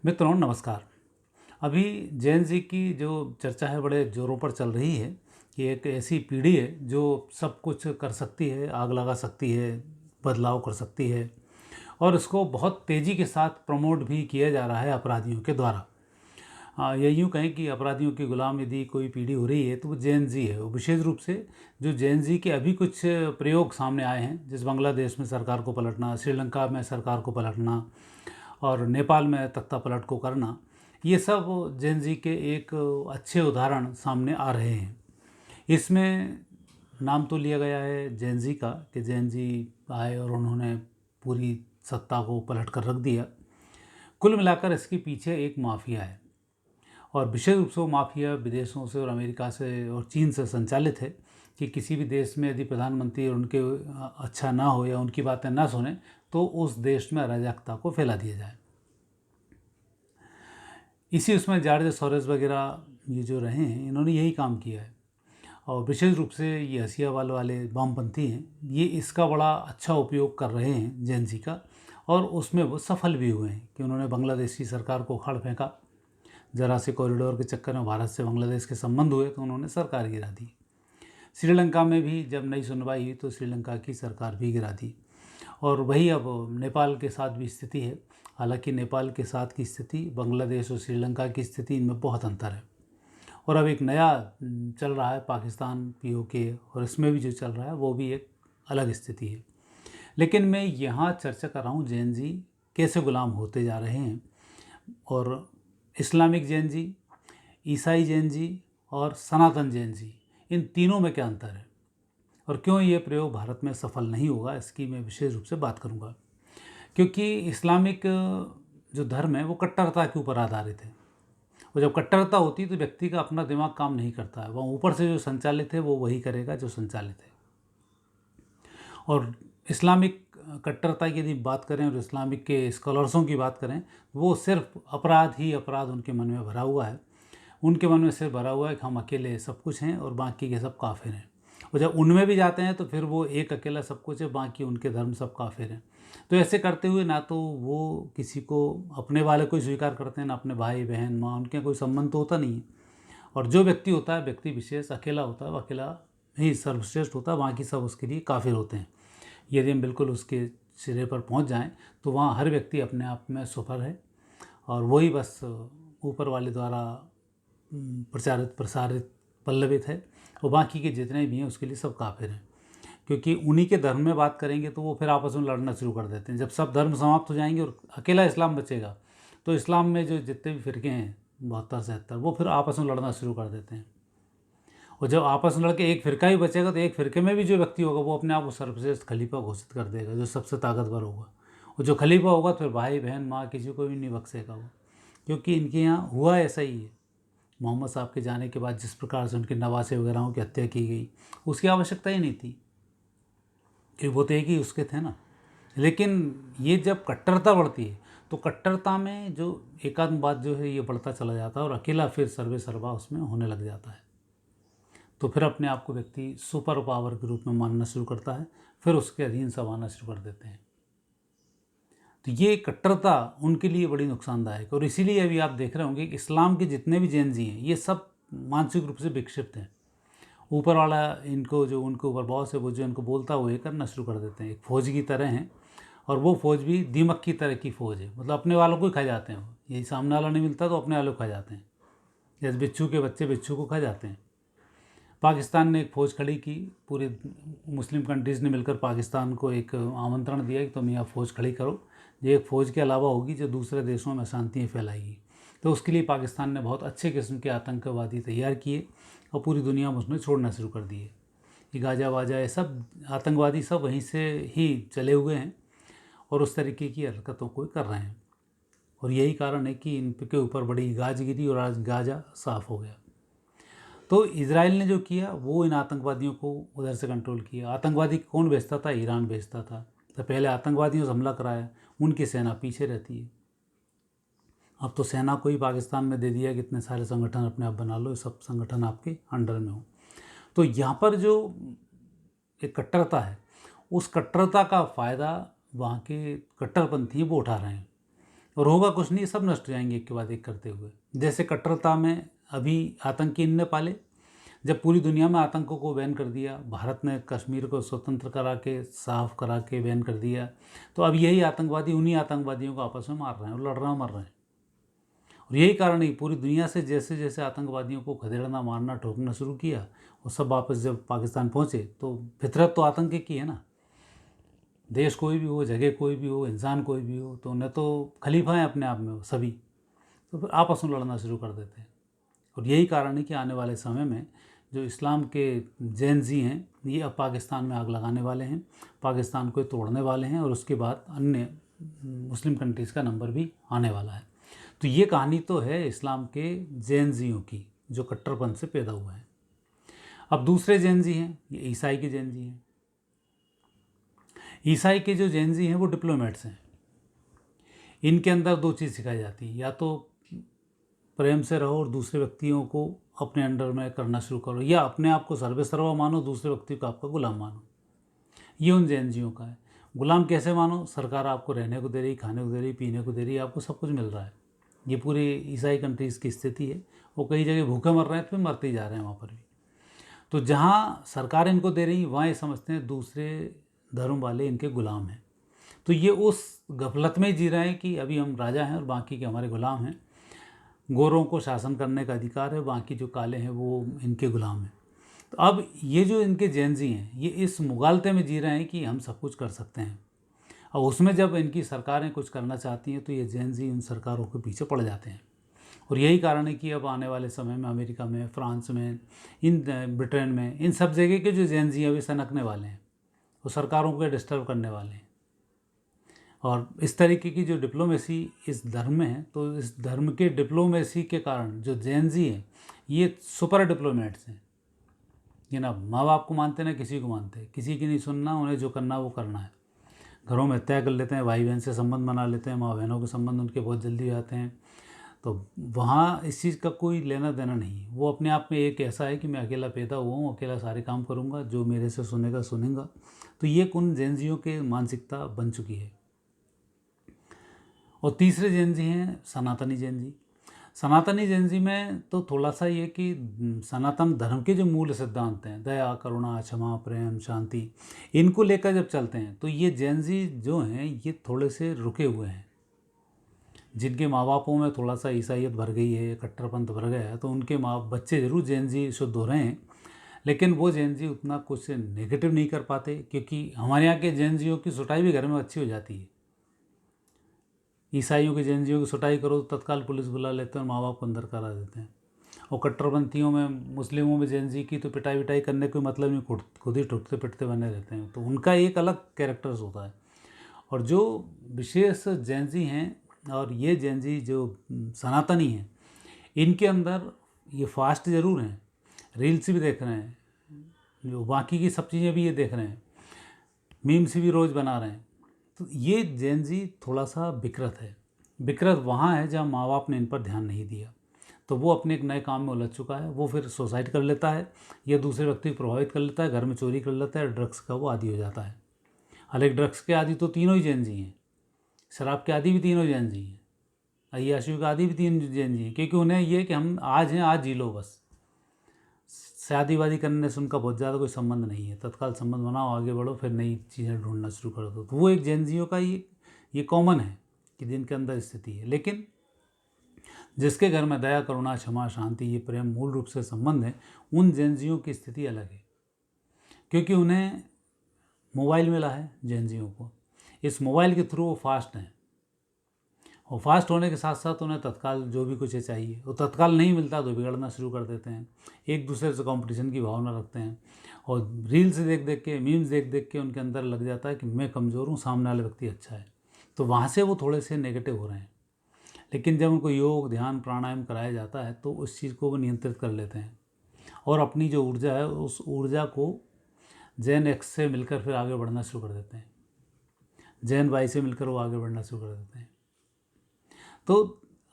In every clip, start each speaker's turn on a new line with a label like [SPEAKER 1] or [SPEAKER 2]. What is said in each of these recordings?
[SPEAKER 1] मित्रों नमस्कार। अभी जेन ज़ी की जो चर्चा है बड़े ज़ोरों पर चल रही है कि एक ऐसी पीढ़ी है जो सब कुछ कर सकती है, आग लगा सकती है, बदलाव कर सकती है और इसको बहुत तेज़ी के साथ प्रमोट भी किया जा रहा है अपराधियों के द्वारा। या यूँ कहें कि अपराधियों की गुलाम यदि कोई पीढ़ी हो रही है तो वो जेन ज़ी है। वो विशेष रूप से जो जेन ज़ी के अभी कुछ प्रयोग सामने आए हैं, जैसे बांग्लादेश में सरकार को पलटना, श्रीलंका में सरकार को पलटना और नेपाल में तख्तापलट को करना, ये सब जेन ज़ी के एक अच्छे उदाहरण सामने आ रहे हैं। इसमें नाम तो लिया गया है जेन ज़ी का कि जेन ज़ी आए और उन्होंने पूरी सत्ता को पलट कर रख दिया। कुल मिलाकर इसके पीछे एक माफिया है और विशेष रूप से वो माफिया विदेशों से और अमेरिका से और चीन से संचालित है कि किसी भी देश में यदि प्रधानमंत्री उनके अच्छा ना हो या उनकी बातें ना सुने तो उस देश में अराजकता को फैला दिया जाए। इसी उसमें जॉर्ज सोरोस वगैरह ये जो रहे हैं, इन्होंने यही काम किया है और विशेष रूप से ये हसियावाल वाले वामपंथी हैं, ये इसका बड़ा अच्छा उपयोग कर रहे हैं जेन ज़ी का और उसमें वो सफल भी हुए हैं कि उन्होंने बांग्लादेश की सरकार को उखाड़ फेंका। ज़रा से कॉरिडोर के चक्कर में भारत से बांग्लादेश के संबंध हुए तो उन्होंने सरकार गिरा दी। श्रीलंका में भी जब नई सुनवाई हुई तो श्रीलंका की सरकार भी गिरा दी और वही अब नेपाल के साथ भी स्थिति है। हालांकि नेपाल के साथ की स्थिति बांग्लादेश और श्रीलंका की स्थिति इनमें बहुत अंतर है और अब एक नया चल रहा है पाकिस्तान पीओके और इसमें भी जो चल रहा है वो भी एक अलग स्थिति है। लेकिन मैं यहाँ चर्चा कर रहा हूँ जेन ज़ी कैसे गुलाम होते जा रहे हैं और इस्लामिक जेन ज़ी, ईसाई जेन ज़ी और सनातन जेन ज़ी, इन तीनों में क्या अंतर है और क्यों ये प्रयोग भारत में सफल नहीं होगा, इसकी मैं विशेष रूप से बात करूँगा। क्योंकि इस्लामिक जो धर्म है वो कट्टरता के ऊपर आधारित है और जब कट्टरता होती है तो व्यक्ति का अपना दिमाग काम नहीं करता है, वह ऊपर से जो संचालित है वो वही करेगा जो संचालित है। और इस्लामिक कट्टरता की यदि बात करें और इस्लामिक के स्कॉलर्सों की बात करें, वो सिर्फ अपराध ही अपराध उनके मन में भरा हुआ है। उनके मन में सिर्फ भरा हुआ है कि हम अकेले सब कुछ हैं और बाकी के सब काफिर हैं। और जब उनमें भी जाते हैं तो फिर वो एक अकेला सब कुछ है, बाकी उनके धर्म सब काफिर हैं। तो ऐसे करते हुए ना तो वो किसी को अपने वाले को स्वीकार करते हैं, ना अपने भाई बहन माँ, उनके कोई संबंध तो होता नहीं है। और जो व्यक्ति होता है, व्यक्ति विशेष अकेला होता है, वो अकेला ही सर्वश्रेष्ठ होता है, बाकी सब उसके लिए काफिर होते हैं। यदि हम बिल्कुल उसके सिरे पर पहुंच जाएं तो वहाँ हर व्यक्ति अपने आप में सुपर है और वही बस ऊपर वाले द्वारा प्रचारित प्रसारित पल्लवित है और बाकी के जितने भी हैं उसके लिए सब काफिर हैं। क्योंकि उन्हीं के धर्म में बात करेंगे तो वो फिर आपस में लड़ना शुरू कर देते हैं। जब सब धर्म समाप्त हो जाएंगे और अकेला इस्लाम बचेगा तो इस्लाम में जो जितने भी फ़िरके हैं 72-73 वो फिर आपस में लड़ना शुरू कर देते हैं। और जब आपस में लड़के एक फ़िरका ही बचेगा तो एक फ़िरके में भी जो व्यक्ति होगा वो अपने आप को सर्वश्रेष्ठ खलीफा घोषित कर देगा, जो सबसे ताकतवर होगा। और जो खलीफा होगा तो फिर भाई बहन माँ किसी को भी नहीं बख्शेगा वो, क्योंकि इनके यहाँ हुआ ऐसा ही है। मोहम्मद साहब के जाने के बाद जिस प्रकार से उनके नवासे वगैरह की हत्या की गई, उसकी आवश्यकता ही नहीं थी कि वो तो एक ही उसके थे ना। लेकिन ये जब कट्टरता बढ़ती है तो कट्टरता में जो एकात्मवाद जो है ये बढ़ता चला जाता है और अकेला फिर सर्वे सर्वा उसमें होने लग जाता है। तो फिर अपने आप को व्यक्ति सुपर पावर के रूप में मानना शुरू करता है, फिर उसके अधीन सब आना शुरू कर देते हैं। तो ये कट्टरता उनके लिए बड़ी नुकसानदायक है और इसीलिए अभी आप देख रहे होंगे कि इस्लाम के जितने भी जेन ज़ी हैं ये सब मानसिक रूप से विक्षिप्त हैं। ऊपर वाला इनको जो उनके ऊपर बॉस है वो जो इनको बोलता है वो ये करना शुरू कर देते हैं। एक फौज की तरह हैं और वो फौज भी दीमक की तरह की फौज है, मतलब अपने वालों को ही खा जाते हैं। वो यही सामने वाला नहीं मिलता तो अपने वालों को खा जाते हैं। जैसे बिच्छू के बच्चे बिच्छू को खा जाते हैं। पाकिस्तान ने एक फ़ौज खड़ी की, पूरे मुस्लिम कंट्रीज़ ने मिलकर पाकिस्तान को एक आमंत्रण दिया कि तुम यहाँ फ़ौज खड़ी करो, ये एक फ़ौज के अलावा होगी जो दूसरे देशों में शांति फैलाएगी। तो उसके लिए पाकिस्तान ने बहुत अच्छे किस्म के आतंकवादी तैयार किए और पूरी दुनिया में उसने छोड़ना शुरू कर दिए। ये गाजा वाजा ये सब आतंकवादी सब वहीं से ही चले हुए हैं और उस तरीके की हरकतों को कर रहे हैं और यही कारण है कि इनके ऊपर बड़ी गाज गिरी और आज गाजा साफ़ हो गया। तो इजराइल ने जो किया वो इन आतंकवादियों को उधर से कंट्रोल किया। आतंकवादी कौन भेजता था? ईरान भेजता था। तो पहले आतंकवादियों से हमला कराया, उनकी सेना पीछे रहती है। अब तो सेना को ही पाकिस्तान में दे दिया कि इतने सारे संगठन अपने आप बना लो, सब संगठन आपके अंडर में हो। तो यहाँ पर जो एक कट्टरता है, उस कट्टरता का फ़ायदा वहाँ के कट्टरपंथी वो उठा रहे हैं और होगा कुछ नहीं, सब नष्ट हो जाएंगे एक के बाद एक करते हुए। जैसे कट्टरता में अभी आतंकी इनने पाले, जब पूरी दुनिया में आतंकों को बैन कर दिया, भारत ने कश्मीर को स्वतंत्र करा के साफ करा के बैन कर दिया, तो अब यही आतंकवादी उन्हीं आतंकवादियों को आपस में मार रहे हैं और लड़ रहे हैं, मर रहे हैं। और यही कारण है पूरी दुनिया से जैसे जैसे आतंकवादियों को खदेड़ना, मारना, ठोकना शुरू किया, और सब वापस जब पाकिस्तान पहुँचे तो फितरत तो आतंक की है ना। देश कोई भी हो, जगह कोई भी हो, इंसान कोई भी हो, तो उन्हें तो खलीफा हैं अपने आप में सभी, तो फिर आपस में लड़ना शुरू कर देते हैं। और यही कारण है कि आने वाले समय में जो इस्लाम के जैन जी हैं, ये अब पाकिस्तान में आग लगाने वाले हैं, पाकिस्तान को तोड़ने वाले हैं, और उसके बाद अन्य मुस्लिम कंट्रीज़ का नंबर भी आने वाला है। तो ये कहानी तो है इस्लाम के जैन जियों की, जो कट्टरपंथ से पैदा हुआ है। अब दूसरे जैन जी हैं, ये ईसाई के जैन जी हैं। ईसाई के जो जैन जी हैं वो डिप्लोमेट्स हैं। इनके अंदर दो चीज़ सिखाई जाती है, या तो प्रेम से रहो और दूसरे व्यक्तियों को अपने अंडर में करना शुरू करो, या अपने आप को सर्वे सर्वा मानो, दूसरे व्यक्ति को आपका गुलाम मानो। ये उन जैन जियों का है। गुलाम कैसे मानो? सरकार आपको रहने को दे रही, खाने को दे रही, पीने को दे रही, आपको सब कुछ मिल रहा है। ये पूरी ईसाई कंट्रीज़ की स्थिति है। वो कई जगह भूखे मर रहे हैं, तो मरते ही जा रहे हैं वहाँ पर भी। तो जहाँ सरकार इनको दे रही, वहाँ ये समझते हैं दूसरे धर्म वाले इनके गुलाम हैं। तो ये उस गफलत में जी रहे हैं कि अभी हम राजा हैं और बाकी के हमारे गुलाम हैं। गोरों को शासन करने का अधिकार है, बाकी जो काले हैं वो इनके गुलाम हैं। तो अब ये जो इनके जैन जी हैं, ये इस मुगालते में जी रहे हैं कि हम सब कुछ कर सकते हैं। और उसमें जब इनकी सरकारें कुछ करना चाहती हैं तो ये जैन जी उन सरकारों के पीछे पड़ जाते हैं। और यही कारण है कि अब आने वाले समय में अमेरिका में, फ्रांस में, ब्रिटेन में, इन सब जगह के जो जैन जी हैं वे सनकने वाले हैं, वो सरकारों को डिस्टर्ब करने वाले हैं। और इस तरीके की जो डिप्लोमेसी इस धर्म में है, तो इस धर्म के डिप्लोमेसी के कारण जो जैन जी हैं ये सुपर डिप्लोमेट्स हैं। ये ना माँ बाप को मानते, ना किसी को मानते, किसी की नहीं सुनना, उन्हें जो करना वो करना है। घरों में तय कर लेते हैं, भाई बहन से संबंध बना लेते हैं, माँ बहनों के संबंध उनके बहुत जल्दी हो जाते हैं। तो वहाँ इस चीज़ का कोई लेना देना नहीं है। वो अपने आप में एक ऐसा है कि मैं अकेला पैदा हुआ हूँ, अकेला सारे काम करूँगा, जो मेरे से सुनेगा सुनेगा। तो ये उन जैन जियों के मानसिकता बन चुकी है। और तीसरे जैन जी हैं सनातनी जैन जी। सनातनी जैन जी में तो थोड़ा सा ये कि सनातन धर्म के जो मूल सिद्धांत हैं, दया, करुणा, क्षमा, प्रेम, शांति, इनको लेकर जब चलते हैं तो ये जैन जी जो हैं ये थोड़े से रुके हुए हैं। जिनके माँ बापों में थोड़ा सा ईसाइयत भर गई है, कट्टरपंथ भर गया है, तो उनके बच्चे ज़रूर जैन जी शुद्ध हो रहे हैं, लेकिन वो जैन जी उतना कुछ नेगेटिव नहीं कर पाते, क्योंकि हमारे यहाँ के जैन जियों की सुटाई भी घर में अच्छी हो जाती है। ईसाइयों के जैन जियों की सुटाई करो तो तत्काल पुलिस बुला लेते हैं और माँ बाप को अंदर करा देते हैं। और कट्टरपंथियों में, मुस्लिमों में जैन जी की तो पिटाई विटाई करने कोई मतलब नहीं, खुद ही ठुकते पिटते बने रहते हैं। तो उनका एक अलग कैरेक्टर्स होता है। और जो विशेष जैन जी हैं, और ये जैन जी जो सनातनी हैं, इनके अंदर ये फास्ट ज़रूर हैं, रील्स भी देख रहे हैं, जो बाकी की सब चीज़ें भी ये देख रहे हैं, मीम्स भी रोज़ बना रहे हैं। तो ये जैन जी थोड़ा सा विकृत है। विकृत वहाँ है जहाँ माँ बाप ने इन पर ध्यान नहीं दिया, तो वो अपने एक नए काम में उलझ चुका है। वो फिर सुसाइड कर लेता है, या दूसरे व्यक्ति को प्रभावित कर लेता है, घर में चोरी कर लेता है, ड्रग्स का वो आदी हो जाता है। हालांकि ड्रग्स के आदी तो तीनों ही जैन जी हैं, शराब के आदी भी तीनों जैन जी हैं, अय्याशियों के आदी भी तीन जैन जी हैं, क्योंकि उन्हें ये कि हम आज हैं, आज जी लो बस। शादी वादी करने से उनका बहुत ज़्यादा कोई संबंध नहीं है, तत्काल संबंध बनाओ, आगे बढ़ो, फिर नई चीज़ें ढूंढना शुरू कर दो। तो वो एक जैन जियों का ये कॉमन है कि जिनके अंदर स्थिति है। लेकिन जिसके घर में दया, करुणा, क्षमा, शांति, ये प्रेम मूल रूप से संबंध है, उन जैन जियों की स्थिति अलग है, क्योंकि उन्हें मोबाइल मिला है जैन जियों को। इस मोबाइल के थ्रू वो फास्ट हैं, और फास्ट होने के साथ साथ उन्हें तत्काल जो भी कुछ चाहिए वो तत्काल नहीं मिलता तो बिगड़ना शुरू कर देते हैं, एक दूसरे से कंपटीशन की भावना रखते हैं। और रील्स देख देख के, मीम्स देख देख के उनके अंदर लग जाता है कि मैं कमज़ोर हूँ, सामने वाला व्यक्ति अच्छा है। तो वहाँ से वो थोड़े से नेगेटिव हो रहे हैं। लेकिन जब उनको योग, ध्यान, प्राणायाम कराया जाता है तो उस चीज़ को वो नियंत्रित कर लेते हैं, और अपनी जो ऊर्जा है उस ऊर्जा को जैन एक्स से मिलकर फिर आगे बढ़ना शुरू कर देते हैं, जैन वाई से मिलकर वो आगे बढ़ना शुरू कर देते हैं। तो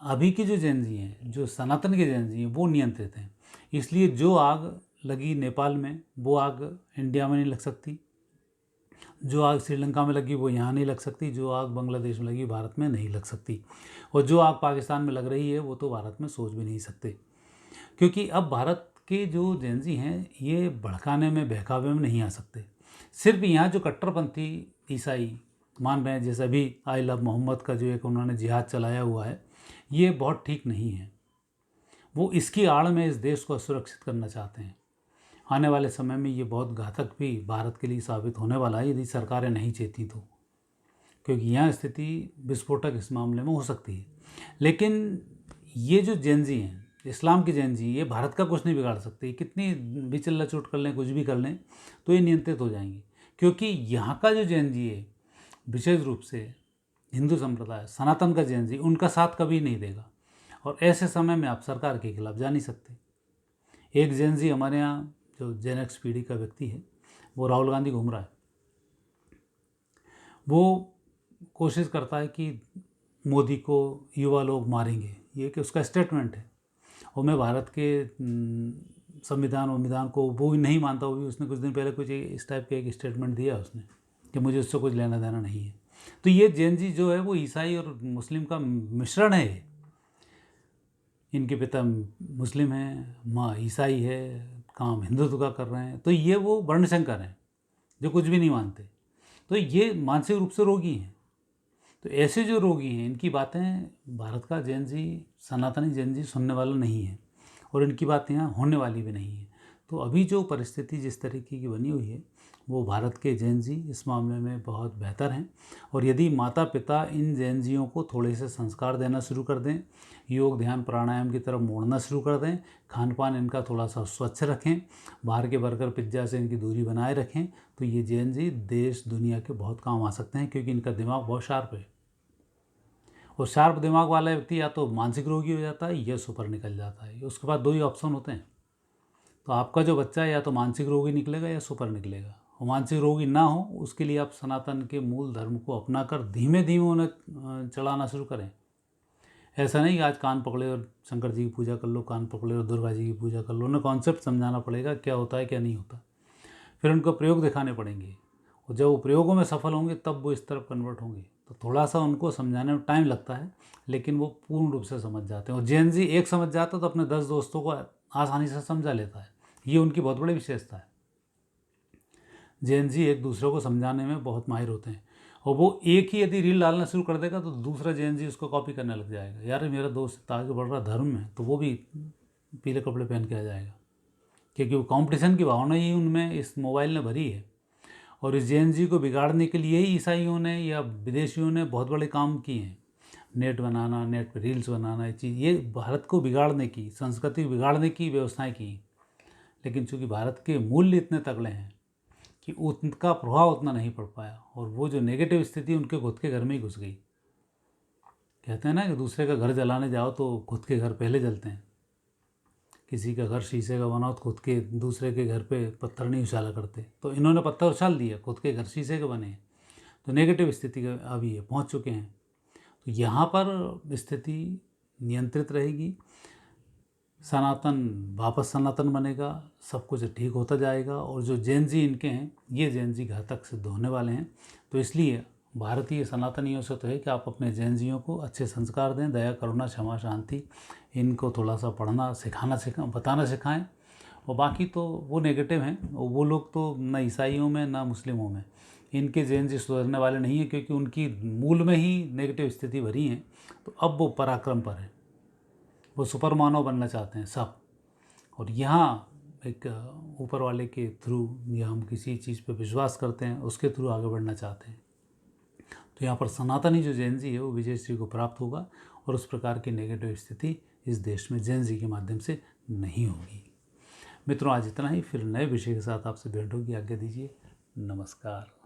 [SPEAKER 1] अभी की जो जैन जी हैं, जो सनातन के जैन जी हैं, वो नियंत्रित हैं। इसलिए जो आग लगी नेपाल में, वो आग इंडिया में नहीं लग सकती। जो आग श्रीलंका में लगी वो यहाँ नहीं लग सकती, जो आग बांग्लादेश में लगी भारत में नहीं लग सकती, और जो आग पाकिस्तान में लग रही है वो तो भारत में सोच भी नहीं सकते। क्योंकि अब भारत के जो जेनजी हैं ये भड़काने में, बहकावे में नहीं आ सकते। सिर्फ यहाँ जो कट्टरपंथी ईसाई मान रहे हैं, जैसे अभी आई लव मोहम्मद का जो एक उन्होंने जिहाद चलाया हुआ है, ये बहुत ठीक नहीं है। वो इसकी आड़ में इस देश को असुरक्षित करना चाहते हैं। आने वाले समय में ये बहुत घातक भी भारत के लिए साबित होने वाला है यदि सरकारें नहीं चेती तो, क्योंकि यहाँ स्थिति विस्फोटक इस मामले में हो सकती है। लेकिन ये जो जेनजी हैं, इस्लाम की जेनजी, ये भारत का कुछ नहीं बिगाड़ सकते। कितनी भी चिल्ला चोट कर लें, कुछ भी कर लें, तो ये नियंत्रित हो जाएंगे। क्योंकि यहाँ का जो जेनजी है, विशेष रूप से हिंदू संप्रदाय, सनातन का जेनजी, उनका साथ कभी नहीं देगा। और ऐसे समय में आप सरकार के खिलाफ जा नहीं सकते। एक जेनजी हमारे यहाँ जो जेन एक्स पीढ़ी का व्यक्ति है, वो राहुल गांधी घूम रहा है, वो कोशिश करता है कि मोदी को युवा लोग मारेंगे, ये कि उसका स्टेटमेंट है। और मैं भारत के संविधान को वो भी नहीं मानता। वो भी उसने कुछ दिन पहले कुछ इस टाइप का एक स्टेटमेंट दिया उसने कि मुझे उससे कुछ लेना देना नहीं है। तो ये जेनजी जो है वो ईसाई और मुस्लिम का मिश्रण है। इनके पिता मुस्लिम हैं, माँ ईसाई है, काम हिंदुत्व का कर रहे हैं। तो ये वो वर्णशंकर हैं जो कुछ भी नहीं मानते। तो ये मानसिक रूप से रोगी हैं। तो ऐसे जो रोगी हैं, इनकी बातें भारत का जेनजी, सनातनी जेनजी सुनने वाला नहीं है, और इनकी बातें यहाँ होने वाली भी नहीं है। तो अभी जो परिस्थिति जिस तरीके की बनी हुई है, वो भारत के जेनजी इस मामले में बहुत बेहतर हैं। और यदि माता पिता इन जेनजियों को थोड़े से संस्कार देना शुरू कर दें, योग ध्यान प्राणायाम की तरफ मोड़ना शुरू कर दें, खान पान इनका थोड़ा सा स्वच्छ रखें, बाहर के बर्गर पिज्ज़ा से इनकी दूरी बनाए रखें, तो ये जेनजी देश दुनिया के बहुत काम आ सकते हैं। क्योंकि इनका दिमाग बहुत शार्प है, और शार्प दिमाग वाला व्यक्ति या तो मानसिक रोगी हो जाता है या सुपर निकल जाता है। उसके बाद दो ही ऑप्शन होते हैं। तो आपका जो बच्चा है या तो मानसिक रोगी निकलेगा या सुपर निकलेगा। और मानसिक रोगी ना हो, उसके लिए आप सनातन के मूल धर्म को अपनाकर धीमे धीमे उन्हें चलाना शुरू करें। ऐसा नहीं कि आज कान पकड़े और शंकर जी की पूजा कर लो, कान पकड़े और दुर्गा जी की पूजा कर लो। उन्हें कॉन्सेप्ट समझाना पड़ेगा, क्या होता है क्या नहीं होता। फिर उनको प्रयोग दिखाने पड़ेंगे, और जब वो प्रयोगों में सफल होंगे तब वो इस तरफ कन्वर्ट होंगे। तो थोड़ा सा उनको समझाने में टाइम लगता है, लेकिन वो पूर्ण रूप से समझ जाते हैं। और जेनजी एक समझ जाता है तो अपने 10 दोस्तों को आसानी से समझा लेता है। ये उनकी बहुत बड़ी विशेषता है। जेनजी एक दूसरे को समझाने में बहुत माहिर होते हैं। और वो एक ही यदि रील डालना शुरू कर देगा तो दूसरा जेनजी उसको कॉपी करने लग जाएगा। यार मेरा दोस्त आगे बढ़ रहा धर्म में, तो वो भी पीले कपड़े पहन के आ जाएगा। क्योंकि वो कंपटीशन की भावना ही उनमें इस मोबाइल ने भरी है। और इस जेनजी को बिगाड़ने के लिए ही ईसाइयों ने या विदेशियों ने बहुत बड़े काम किए हैं। नेट बनाना, नेट पर रील्स बनाना, ये चीज़, ये भारत को बिगाड़ने की, संस्कृति को बिगाड़ने की व्यवस्थाएं की। लेकिन चूँकि भारत के मूल्य इतने तगड़े हैं कि उनका प्रभाव उतना नहीं पड़ पाया, और वो जो नेगेटिव स्थिति उनके खुद के घर में ही घुस गई। कहते हैं ना कि दूसरे का घर जलाने जाओ तो खुद के घर पहले जलते हैं। किसी का घर शीशे का बनाओ तो खुद के, दूसरे के घर पे पत्थर नहीं उछाला करते। तो इन्होंने पत्थर उछाल दिया, खुद के घर शीशे के बने हैं। तो नेगेटिव स्थिति का अभी ये पहुंच चुके हैं। तो यहाँ पर स्थिति नियंत्रित रहेगी, सनातन वापस सनातन बनेगा, सब कुछ ठीक होता जाएगा। और जो जेनजी इनके हैं, ये जेनजी घातक सिद्ध होने वाले हैं। तो इसलिए भारतीय सनातनियों से तो है कि आप अपने जेनजियों को अच्छे संस्कार दें, दया करुणा क्षमा शांति, इनको थोड़ा सा पढ़ना बताना सिखाएं। और बाकी तो वो नेगेटिव हैं, वो लोग तो ना ईसाइयों में ना मुस्लिमों में, इनके जेनजी सुधरने वाले नहीं हैं, क्योंकि उनकी मूल में ही नेगेटिव स्थिति भरी है। तो अब वो पराक्रम पर है, वो सुपर मानव बनना चाहते हैं सब। और यहाँ एक ऊपर वाले के थ्रू, या हम किसी चीज़ पे विश्वास करते हैं उसके थ्रू आगे बढ़ना चाहते हैं। तो यहाँ पर सनातनी जो जेनजी है वो विजयश्री को प्राप्त होगा, और उस प्रकार की नेगेटिव स्थिति इस देश में जेनजी के माध्यम से नहीं होगी। मित्रों, आज इतना ही। फिर नए विषय के साथ आपसे भेंट होगी। आज्ञा दीजिए। नमस्कार।